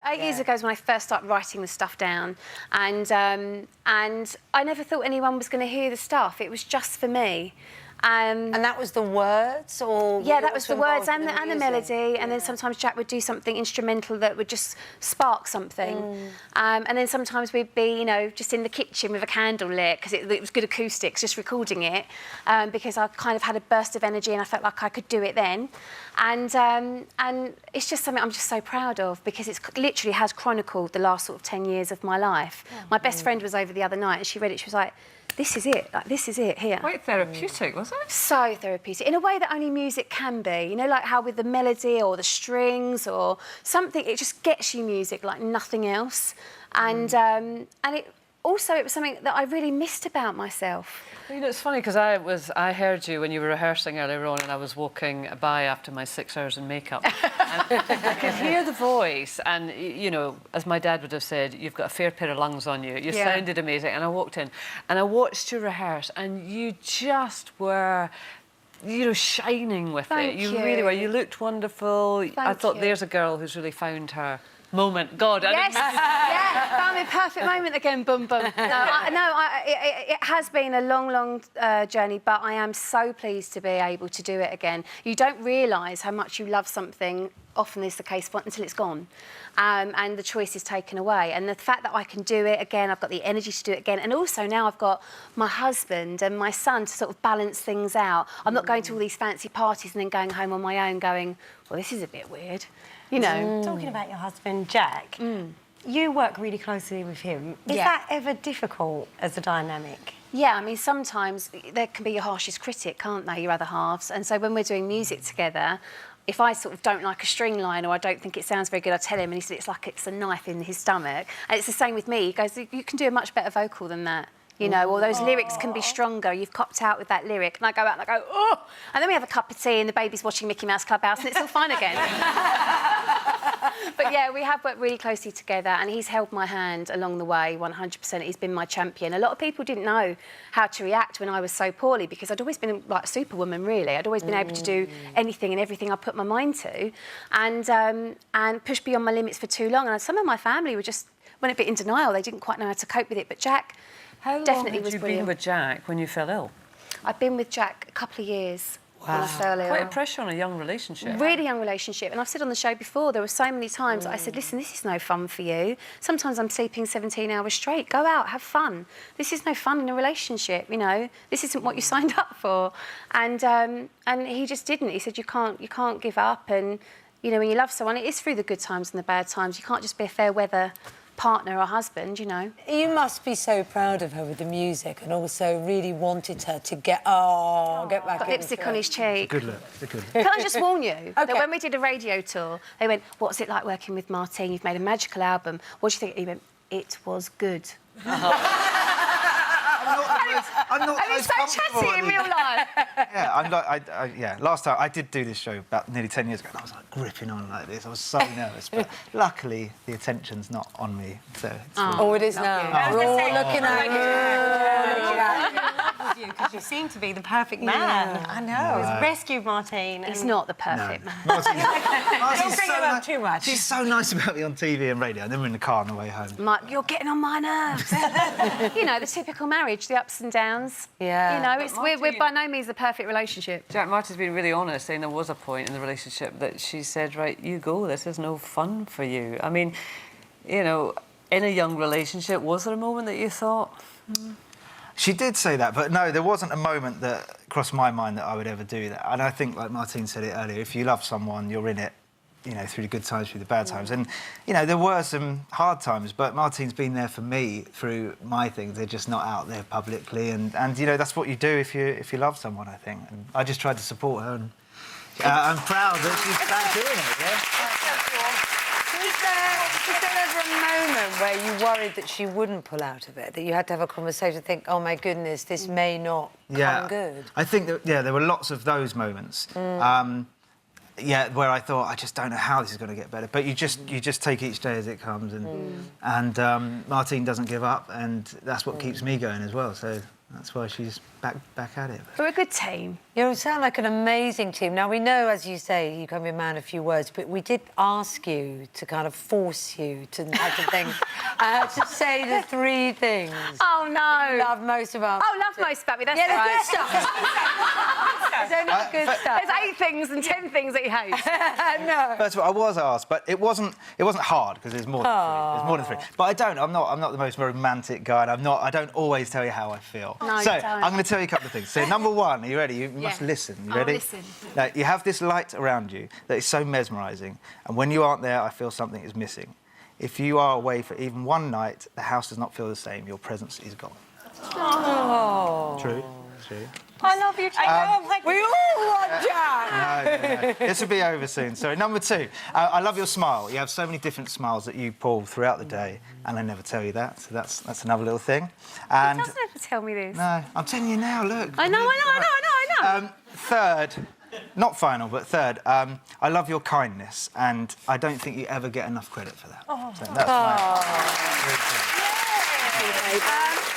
8 years ago is when I first started writing the stuff down, and I never thought anyone was going to hear the stuff. It was just for me. And that was the words, or yeah, that was the words and the melody, and then sometimes Jack would do something instrumental that would just spark something, and then sometimes we'd be, you know, just in the kitchen with a candle lit because it was good acoustics, just recording it, because I kind of had a burst of energy and I felt like I could do it then, and it's just something I'm just so proud of because it's literally has chronicled the last sort of 10 years of my life. My best friend was over the other night and she read it. She was like, this is it, like, this is it here. Quite therapeutic, was it? So therapeutic, in a way that only music can be. You know, like how with the melody or the strings or something, it just gets you music like nothing else. And it also, it was something that I really missed about myself. You know, it's funny because I heard you when you were rehearsing earlier on, and I was walking by after my 6 hours in makeup. And I could hear the voice, and, you know, as my dad would have said, you've got a fair pair of lungs on you. You sounded amazing. And I walked in, and I watched you rehearse, and you just were, you know, shining with it. You really were. You looked wonderful. I thought, there's a girl who's really found her moment. God, I didn't... Yeah, found my perfect moment again, bum bum. It has been a long journey, but I am so pleased to be able to do it again. You don't realise how much you love something, often is the case, until it's gone, and the choice is taken away. And the fact that I can do it again, I've got the energy to do it again, and also now I've got my husband and my son to sort of balance things out. I'm not going to all these fancy parties and then going home on my own going, well, this is a bit weird. You know. Talking about your husband, Jack, you work really closely with him. Is that ever difficult as a dynamic? Yeah, I mean, sometimes there can be your harshest critic, can't they, your other halves? And so when we're doing music together, if I sort of don't like a string line or I don't think it sounds very good, I tell him, and he said it's like it's a knife in his stomach. And it's the same with me. He goes, you can do a much better vocal than that. You know, or those lyrics can be stronger. You've copped out with that lyric. And I go out and I go, oh! And then we have a cup of tea and the baby's watching Mickey Mouse Clubhouse and it's all fine again. But yeah, we have worked really closely together and he's held my hand along the way, 100%. He's been my champion. A lot of people didn't know how to react when I was so poorly because I'd always been like Superwoman, really. I'd always been able to do anything and everything I put my mind to and push beyond my limits for too long. And some of my family were just, went a bit in denial. They didn't quite know how to cope with it. But Jack... How long had you been with Jack when you fell ill? I've been with Jack a couple of years when I fell ill. Quite a pressure on a young relationship. Really young relationship. And I've said on the show before, there were so many times I said, listen, this is no fun for you. Sometimes I'm sleeping 17 hours straight. Go out, have fun. This is no fun in a relationship, you know. This isn't what you signed up for. And he just didn't. He said, you can't give up. And, you know, when you love someone, it is through the good times and the bad times. You can't just be a fair weather partner or husband, you know. You must be so proud of her with the music and also really wanted her to get back got lipstick on his cheek. Good look. It's a good look. Can I just warn you that when we did a radio tour, they went, what's it like working with Martine? You've made a magical album. What do you think? He went, it was good. I'm not and he's so chatty in real life. Yeah, I'm like, yeah. Last time I did do this show about nearly 10 years ago, and I was like gripping on like this. I was so nervous, but luckily the attention's not on me. So it is now. We're all looking at you. Because you seem to be the perfect man. I know. He's rescued Martine. He's not the perfect man. Don't bring him up too much. She's so nice about me on TV and radio, and then we're in the car on the way home. You're getting on my nerves. You know, the typical marriage, the ups and downs. Yeah. You know, we're by no means the perfect relationship. Jack, Martin's been really honest, saying there was a point in the relationship that she said, right, you go, this is no fun for you. I mean, you know, in a young relationship, was there a moment that you thought... She did say that, but no, there wasn't a moment that crossed my mind that I would ever do that. And I think, like Martine said it earlier, if you love someone, you're in it, you know, through the good times, through the bad times. And, you know, there were some hard times, but Martine's been there for me through my things. They're just not out there publicly. And you know, that's what you do if you love someone, I think. And I just tried to support her, and I'm proud that she's back doing it, yeah? Was there ever a moment where you worried that she wouldn't pull out of it, that you had to have a conversation and think, oh, my goodness, this may not come good? I think that, yeah, there were lots of those moments. Yeah, where I thought, I just don't know how this is going to get better. But you just take each day as it comes, and Martine doesn't give up, and that's what keeps me going as well. So That's why she's back at it. We're a good team. You sound like an amazing team. Now, we know, as you say, you can be a man of few words, but we did ask you to kind of force you to type of things, to say the 3 things Oh, no. you love most about... Oh, love most about me, that's Yeah, the right. good stuff. There's only the good stuff. There's 8 things and 10 things that he hates. No. First of all, I was asked, but it wasn't hard because there's more than 3. There's more than 3. But I'm not the most romantic guy, and I don't always tell you how I feel. No, so you don't. I'm going to tell you a couple of things. So number 1, are you ready? You must listen. You ready? listen. Now, you have this light around you that is so mesmerising, and when you aren't there, I feel something is missing. If you are away for even one night, the house does not feel the same. Your presence is gone. Oh. True. I love you, Jack. We all want Jack. No. This will be over soon. Sorry. Number 2, I love your smile. You have so many different smiles that you pull throughout the day, and I never tell you that. So that's another little thing. And He doesn't ever tell me this. no, I'm telling you now. Look. I know. 3rd, not final, but 3rd, I love your kindness, and I don't think you ever get enough credit for that. So that's my...